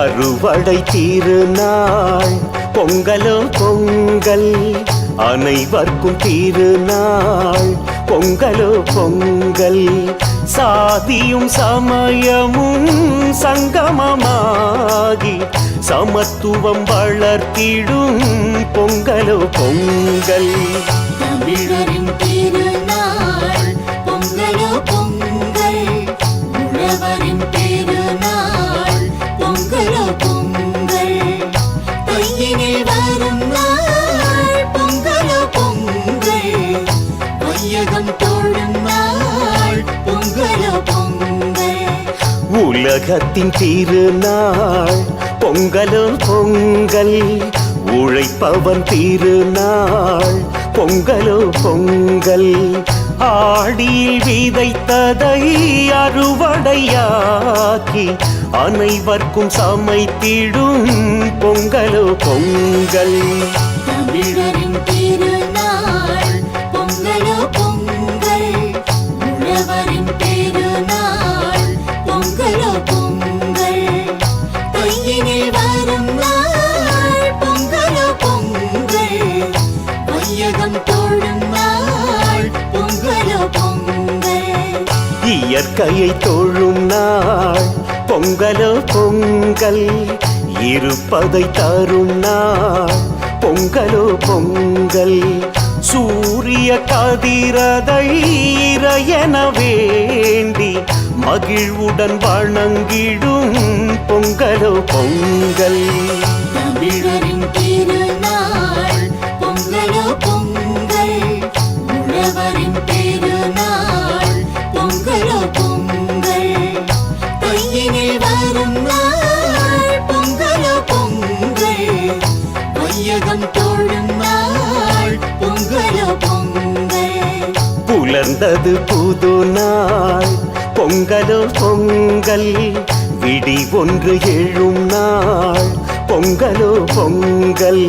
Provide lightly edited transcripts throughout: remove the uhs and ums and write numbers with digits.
அறுவடை திருநாள் பொங்கலோ பொங்கல், அனைவர்க்கும் திருநாள் பொங்கலோ பொங்கல். சாதியும் சமயமும் சங்கமமாகி சமத்துவம் வளர்த்திடும் பொங்கலோ பொங்கல். தமிழரின் திருநாள் பொங்கலோ பொங்கல், உழவரின் திருநாள் பொங்கலோ பொங்கல். கையினில் வரும் நாள் பொங்கலோ பொங்கல், வையகம் தோழும் நாள் பொங்கலோ பொங்கல். உலகத்தின் திருநாள் பொங்கலோ பொங்கல், உழைப்பவன் திருநாள் பொங்கலோ பொங்கல். ஆடியில் விதைத்ததை அறுவடையாக்கி அனைவர்க்கும் சமைத்திடும் பொங்கலோ பொங்கல். தமிழரின் திருநாள் பொங்கலோ பொங்கல், உழவரின் திருநாள் பொங்கலோ பொங்கல். கையினில் வரும் நாள் பொங்கலோ பொங்கல், வையகம் தோழும் நாள் பொங்கலோ பொங்கல். இயற்கையை தொழும் நாள் பொங்கலோ பொங்கல், இருப்பதை தரும் நாள் பொங்கலோ பொங்கல். சூரிய கதிரதை இறையென வேண்டி மகிழ்வுடன் வணங்கிடும் பொங்கலோ பொங்கல். தமிழரின் திருநாள் பொங்கலோ பொங்கல், உழவரின் திருநாள் பொங்கலோ பொங்கல். கையினில் வரும் நாள் பொங்கலோ பொங்கல், வையகம் தோழும் நாள் பொங்கலோ பொங்கல். புலர்ந்தது புது நாள் பொங்கலோ பொங்கல், விடி ஒன்று எழும் நாள் பொங்கலோ பொங்கல்.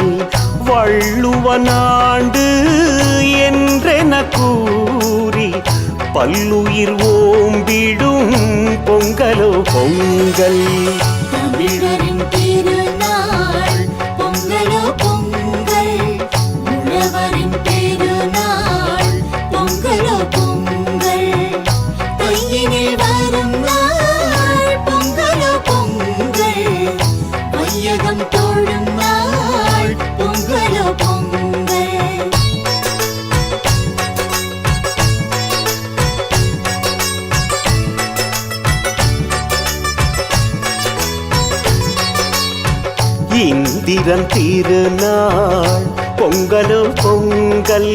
வள்ளுவனாண்டு என்றென கூறி பல்லுயிர் ஓம்பிடும் பொங்கலோ பொங்கல். தமிழரின் திருநாள் பொங்கலோ பொங்கல், உழவரின் திருநாள் பொங்கலோ பொங்கல். கையினில் வரும் நாள் பொங்கலோ பொங்கல், வையகம் தோழும் நாள் பொங்கலோ பொங்கல். இந்திரன் திருநாள் பொங்கலோ பொங்கல்,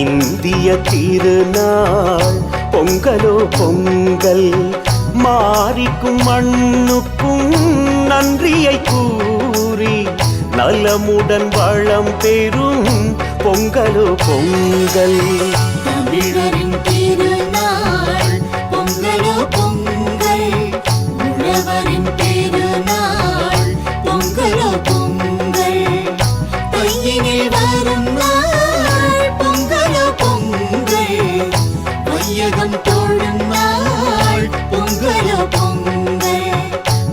இந்திய திருநாள் பொங்கலோ பொங்கல். மாரிக்கும் மண்ணுக்கும் நன்றியை கூறி நலமுடன் வளம் பெறும் பொங்கலோ பொங்கல். தமிழரின் திருநாள் பொங்கலோ பொங்கல், உழவரின் திருநாள் பொங்கலோ பொங்கல். கையினில் வரும் நாள் பொங்கலோ பொங்கல், வையகம் தோழும் நாள் பொங்கலோ பொங்கல்.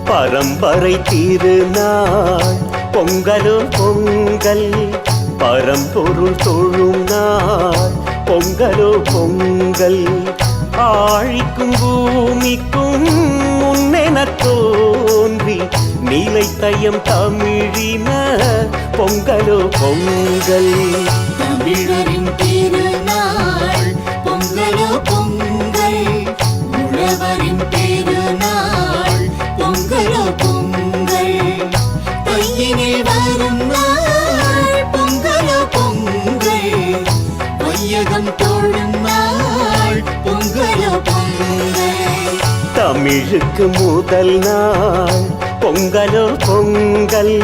பரம்பரை திருநாள் பொங்கலோ பொங்கல், பரம்பொருள் தொழும் நாள் பொங்கலோ பொங்கல். ஆழிக்கும் பூமிக்கும் முன்னென தோன்றி நிலைத்தயம் தமிழின பொங்கலோ பொங்கல். தமிழரின் திருநாள் பொங்கலோ பொங்கல், உழவரின் திருநாள் பொங்கலோ பொங்கல். கையினில் வரும் நாள் பொங்கலோ பொங்கல், வையகம் தோழும் நாள் பொங்கலோ பொங்கல். தமிழுக்கு முதல் நாள் பொங்கலோ பொங்கல்,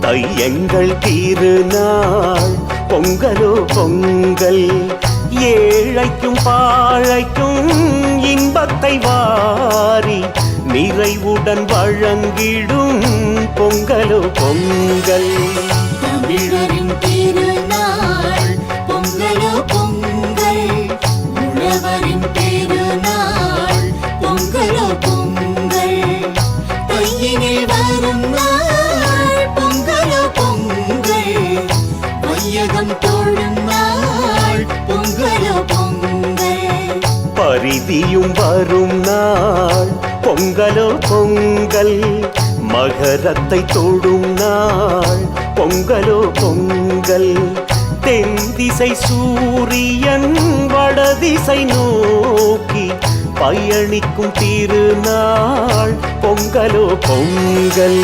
தையங்கள் திருநாள் பொங்கலோ பொங்கல். ஏழைக்கும் பாழைக்கும் இன்பத்தை வாரி நிறைவுடன் வழங்கிடும் பொங்கலோ பொங்கல். தமிழரின் திருநாள் பொங்கலோ பொங்கல், உழவரின் திருநாள் பொங்கலோ பொங்கல். கையினில் வரும் வாழும் நாள் பொங்கலோ பொங்கல் வையகம் தோழும் நாள் பொங்கலோ பொங்கல் பரிதியும் வரும் நாள் பொங்கலோ பொங்கல் மகரத்தை தொடும் நாள் பொங்கலோ பொங்கல் தென் திசை சூரியன் வடதிசை நோக்கி பயணிக்கும் திருநாள் பொங்கலோ பொங்கல்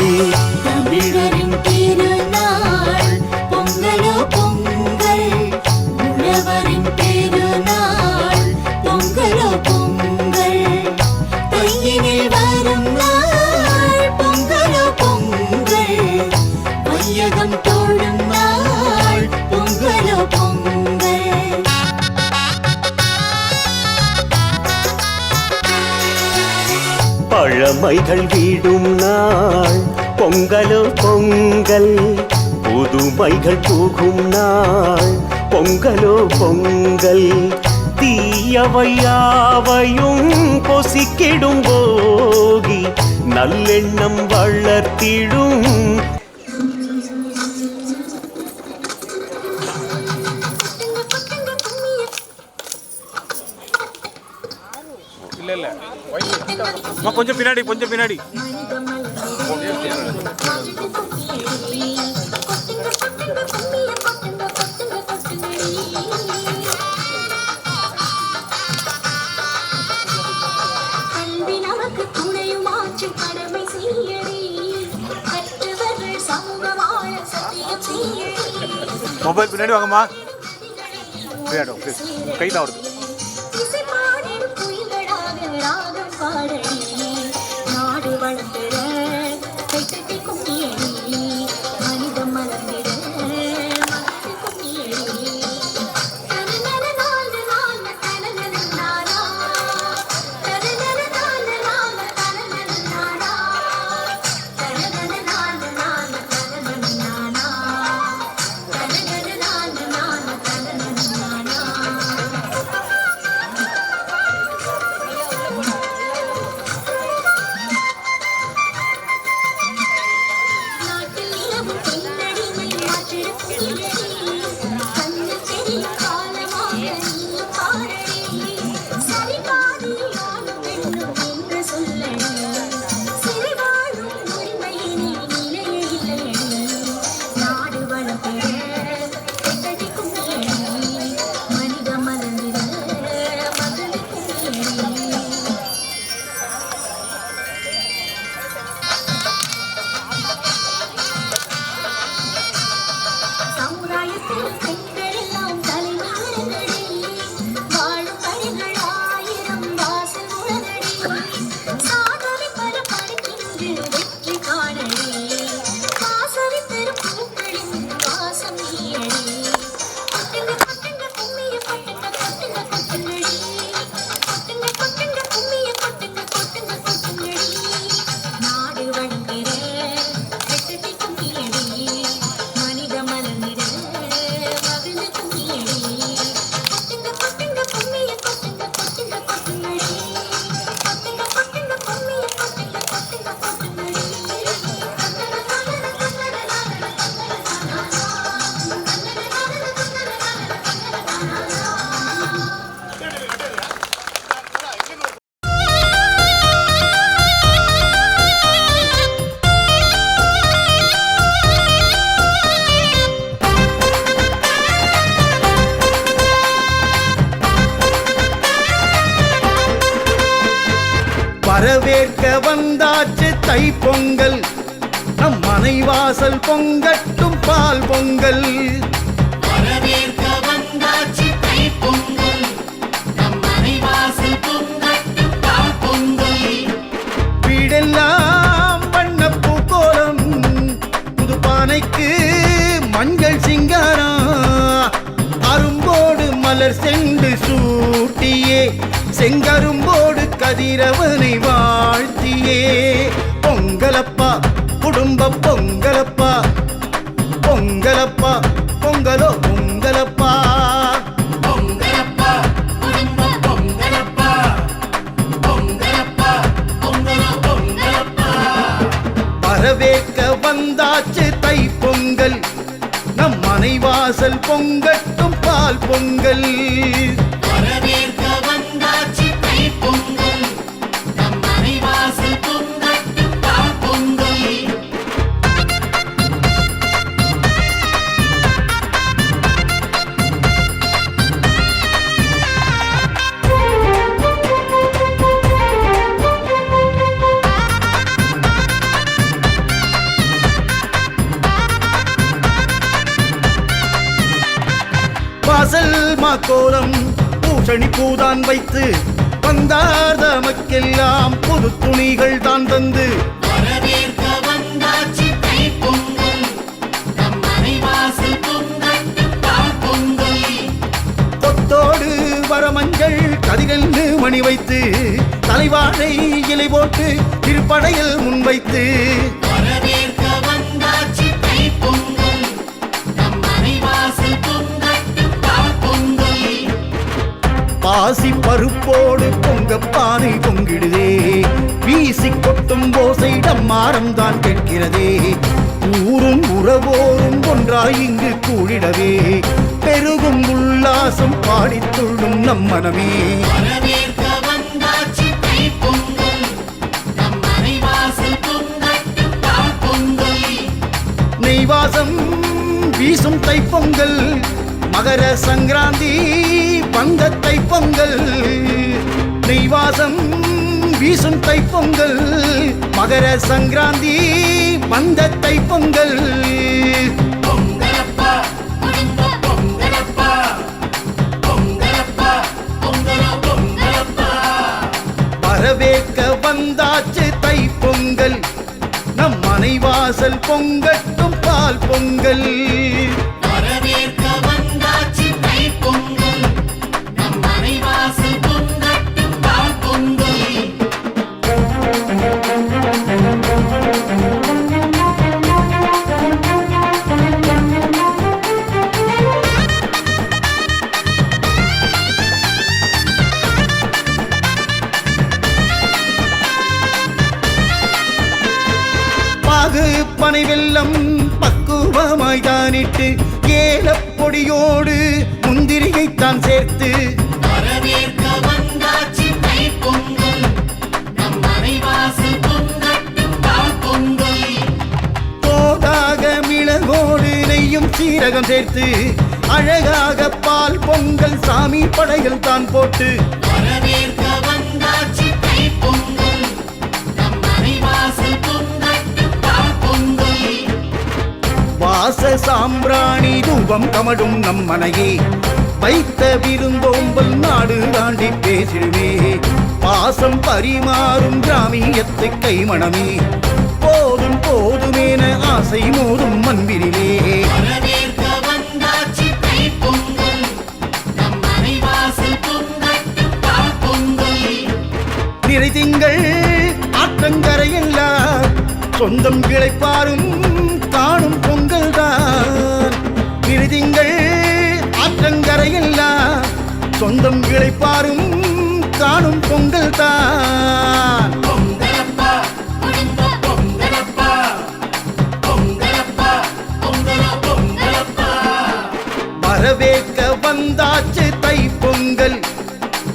தமிழரின் திருநாள் பொங்கலோ பொங்கல் உழவரின் திருநாள் பொங்கலோ பொங்கல் தையினில் வரும் நாள் பொங்கலோ பொங்கல் வையகம் தோழும் நாள் பொங்கலோ பொங்கல் பழமைகள் வீடும் நாள் பொங்கலோ பொங்கல் புதுமைகள் பூகும் நாள் பொங்கலோ பொங்கல் தீயவையாவையும் பொசிக்கிடும் போகி நல்லெண்ணம் வளர்த்திடும் இல்ல கொஞ்சம் பின்னாடி மொபைல் பின்னாடி வாங்கம்மா கை தான் வருது நாடு வளர்ந்திட கைத்தட்டி கும்மியடி மனிதம் மலர்ந்திட கும்மியடி வரவேற்க வந்தாச்சு தை பொங்கல் நம் மனை வாசல் பொங்கட்டும் பால் பொங்கல் வரவேற்க வந்தாச்சு தை பொங்கல் நம் மனை வாசல் பொங்கட்டும் பால் பொங்கல் வீடெல்லாம் வண்ணப்பூ கோலம் புது பானைக்கு மஞ்சள் சிங்காரம் அரும்போடு மலர் சென்று சூட்டியே செங்கரும்போடு கதிரவனை வாழ்த்தியே பொங்கலப்பா குடும்ப பொங்கலப்பா பொங்கலப்பா பொங்கலோ பொங்கலப்பா பொங்கலப்பா குடும்ப பொங்கலப்பா பொங்கலப்பா பொங்கலோ பொங்கலப்பா வரவேற்க வரவேற்க வந்தாச்சு தை பொங்கல் நம் மனைவாசல் பொங்கட்டும் பால் பொங்கல் வரவேற்க வந்தாச்சு தைப்பொங்கல் நம் மனைவாசல் பொங்கட்டும் பால் பொங்கல் வாசல் மாக்கோலம் பூசணி பூதான் வைத்து வந்தார் தமக்கெல்லாம் புது துணிகள் தான் தந்து வரவேற்க வந்தாச்சு தைப்பொங்கல் நம் மனைவாசல் பொங்கட்டும் பால் பொங்கல் கொத்தோடு வரமஞ்சள் கதிரென்று மணி வைத்து தலைவாழை இலை போட்டு திருப்படையில் முன்வைத்து வரவேற்க வந்தாச்சு தைப்பொங்கல் நம் மனைவாசல் பொங்கட்டும் பால் பொங்கல் பாசி பருப்போடு பொங்க பானை பொங்கிடுதே வீசி கொட்டும் ஓசை டம்மாரம் தான் கேட்கிறதே ஊரும் உறவோரும் ஒன்றாய் இங்கு கூடிடவே பெருகும் உல்லாசம் பாடித்துள்ளும் நம் மனமே வரவேற்க வந்தாச்சு தைப்பொங்கல் நம் மனைவாசல் பொங்கட்டும் பால் பொங்கல் நெய்வாசம் வீசும் தைப்பொங்கல் மகர சங்கராந்தி வந்த தைப்பொங்கல் நெய்வாசம் வீசும் தைப்பொங்கல் மகர சங்கராந்தி வந்த தைப்பொங்கல் பொங்கலப்பா குடும்ப பொங்கலப்பா பொங்கலப்பா பொங்கலோ பொங்கலப்பா வரவேற்க வந்தாச்சு தைப்பொங்கல் நம் மனைவாசல் பொங்கட்டும் பால் பொங்கல் வரவேற்க வந்தாச்சு தைப்பொங்கல் நம் மனைவாசல் பொங்கட்டும் பால் பொங்கல் பாகு பனை வெல்லம் பக்குவமாய் தானிட்டு ஏலப்பொடியோடு முந்திரிகைத்தான் சேர்த்து வரவேற்க வந்தாச்சு தைப்பொங்கல் நம் மனைவாசல் பொங்கட்டும் பால் பொங்கல் தோதாக மிளகோடு நெய்யும் சீரகம் சேர்த்து அழகாக பால் பொங்கல் சாமி படைகள் தான் போட்டு வரவேற்க வந்தாச்சு தைப்பொங்கல் நம் மனைவாசல் பொங்கட்டும் பால் பொங்கல் வாச சாம்பிராணி தூபம் கமடும் நம் மனையே வைத்த விருந்தோம்பல் நாடு தாண்டி பேசிடுவே பாசம் பரிமாறும் கிராமியத்து கைமணமே போதும் போதுமேன ஆசை மோதும் மண்பிரிலே வரவேற்க வந்தாச்சு தைப்பொங்கல் நம் மனைவாசல் பொங்கட்டும் பால் பொங்கல் நிறை திங்கள் ஆற்றங்கரையெல்லாம் சொந்தம் கிளைப்பாரும் காணும் பொங்கல் தான் நிறை திங்கள் ஆற்றங்கரையெல்லாம் சொந்தம் கிளைப்பாரும் காணும் பொங்கல் தான் பொங்கலப்பா குடும்ப பொங்கலப்பா பொங்கலப்பா பொங்கலோ பொங்கலப்பா வரவேற்க வந்தாச்சு தை பொங்கல்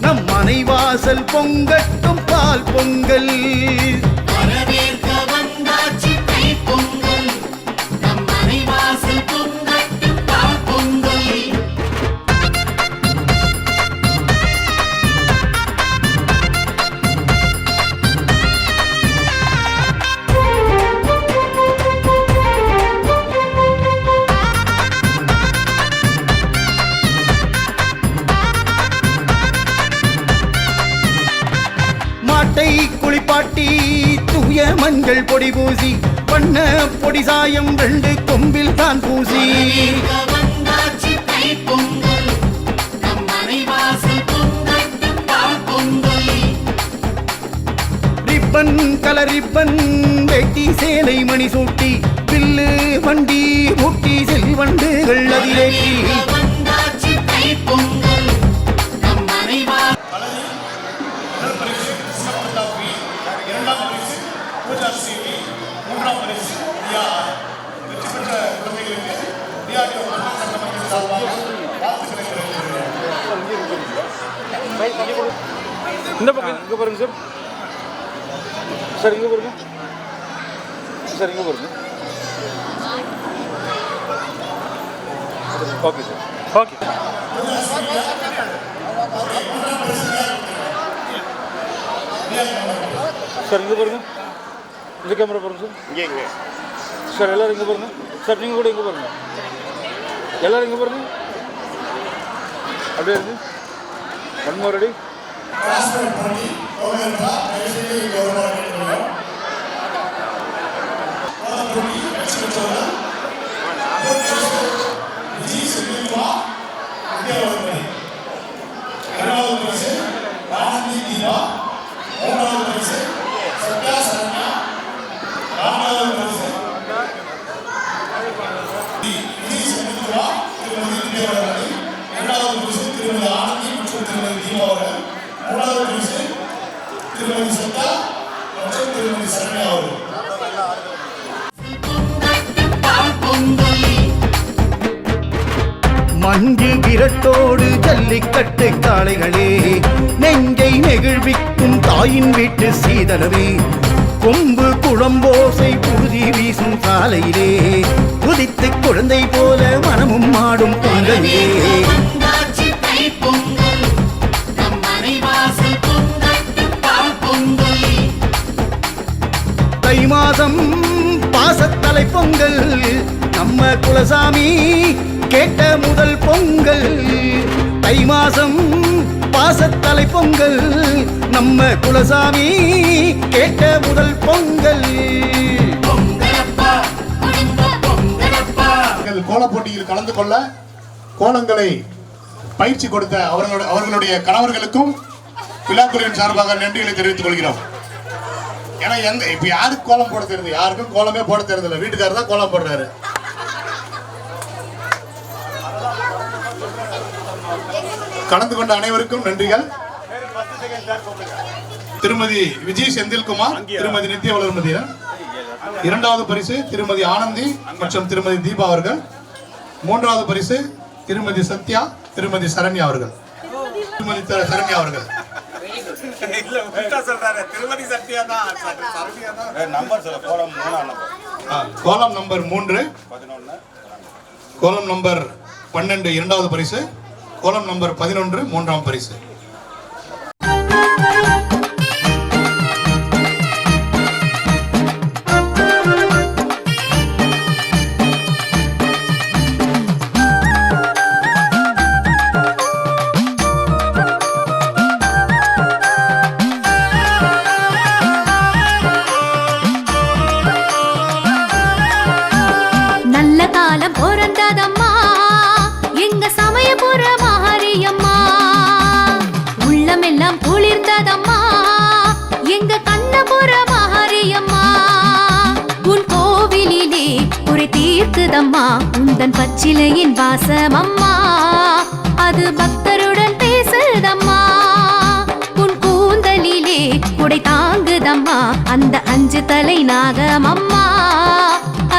நம் மனைவாசல் பொங்கட்டும் பால் பொங்கல் வரவேற்க வந்தாச்சு தைப்பொங்கல் நம் மனைவாசல் பொங்கட்டும் பால் பொங்கல் மாட்டை குளிப்பாட்டி தூய மஞ்சள் பொடி பூசி வண்ண பொடி சாயம் 2 கொம்பில் தான் பூசி வரவேற்க வந்தாச்சு தைப்பொங்கல் நம் மனைவாசல் பொங்கட்டும் பால் பொங்கல் ரிப்பன் கலர் ரிப்பன் வெட்டி சேலை மணி சூட்டி பில்லு வண்டி முட்டி செல்வண்டுகள் அதிலேற்றி வரவேற்க வந்தாச்சு தைப்பொங்கல் நம் மனைவா இரண்டாம் பரிசு பூஜா சேவி, மூன்றாம் பரிசு இந்த பக்கம் இங்கே பாருங்க சார். சார் இங்கே பாருங்க. சார் இங்கே பாருங்க. Okay sir. ஓகே சார் இங்கே பாருங்க. இந்த கேமரா பாருங்க சார். இங்கே சார் எல்லோரும் இங்கே பாருங்க. சார் நீங்கள் கூட இங்கே பாருங்க. எல்லோரும் இங்கே பாருங்க. அப்படியே இருக்கு. One more ready. பால் பொங்கல் மஞ்சு விரட்டோடு ஜல்லிக்கட்டு காளைகளே, நெஞ்சை நெகிழ்விக்கும் தாயின் வீட்டு சீதனவே, கொம்பு குழம்போசை புழுதி வீசும் சாலையிலே, குதித்து குழந்தை போல மனமும் ஆடும் பொங்கலே. வந்தாச்சு தை பொங்கல் நம் மனைவாசல் பொங்கட்டும் பால் பொங்கல். தை மாதம் பாசத்தலை பொங்கல், நம்ம குலசாமி கேட்ட முதல் பொங்கல். தை மாசம் பாசத்தலை பொங்கல், நம்ம குலசாமி கேட்ட முதல் பொங்கல். பொங்கலப்பா குடும்ப பொங்கலப்பா. கோலப் போட்டியில் கலந்து கொள்ள கோலங்களை பயிற்சி கொடுத்த அவர்களுடைய கணவர்களுக்கும் விழாக்குழுவின் சார்பாக நன்றிகளை தெரிவித்துக் கொள்கிறோம். ஏன்னா இப்ப யாருக்கு கோலம் போட தெரியுது? யாருக்கும் கோலமே போட தெரியுது. வீட்டுக்காரர் தான் கோலம் போடுறாரு. கலந்து கொண்ட அனைவருக்கும் நன்றிகள். திருமதி விஜய் செந்தில்குமார், திருமதி நித்ய வளர்மதியன், இரண்டாவது பரிசு திருமதி ஆனந்தி மற்றும் திருமதி தீபா அவர்கள், மூன்றாவது பரிசு திருமதி சத்யா, திருமதி சரண்யா அவர்கள். திருமதி சரண்யா அவர்கள் கோலம் நம்பர் 3, கோலம் நம்பர் 12 இரண்டாவது பரிசு, கோலம் நம்பர் 11 மூன்றாம் பரிசு. நல்ல காலம் பிறந்ததம்மா எங்க சமயபுர மாரியம்மா, உள்ளமெல்லாம் குளிர்ந்ததம்மா எங்க கண்ணபுர மாரியம்மா. உன் கோவிலிலே குறை தீர்க்குதம்மா உந்தன் பச்சிலையின் வாசமம்மா, அது பக்தருடன் பேசுதம்மா. உன் கூந்தலிலே குடை தாங்குதம்மா அந்த 5 தலை நாகமம்மா,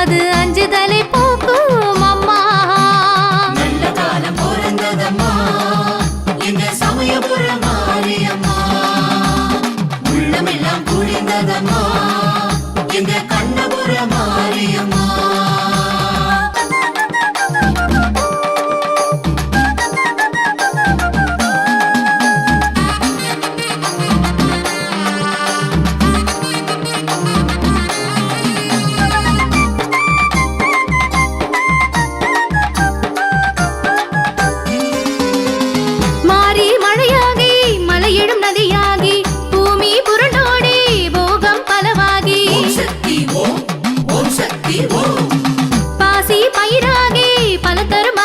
அது 5 தலை போக்கும் அம்மா. நல்ல காலம் பிறந்ததம்மா எங்க சமயபுர மாரியம்மா, உள்ளமெல்லாம் குளிர்ந்ததம்மா எங்க கண்ணபுர மாரியம்மா. மாறி மழையாகி மலையிடும் நதியாகி பூமி புரண்டோடி போகம் பலவாகி, ஓம் சக்தி ஓம், ஓம் சக்தி ஓம். பாசி பயிராகி பல தரும்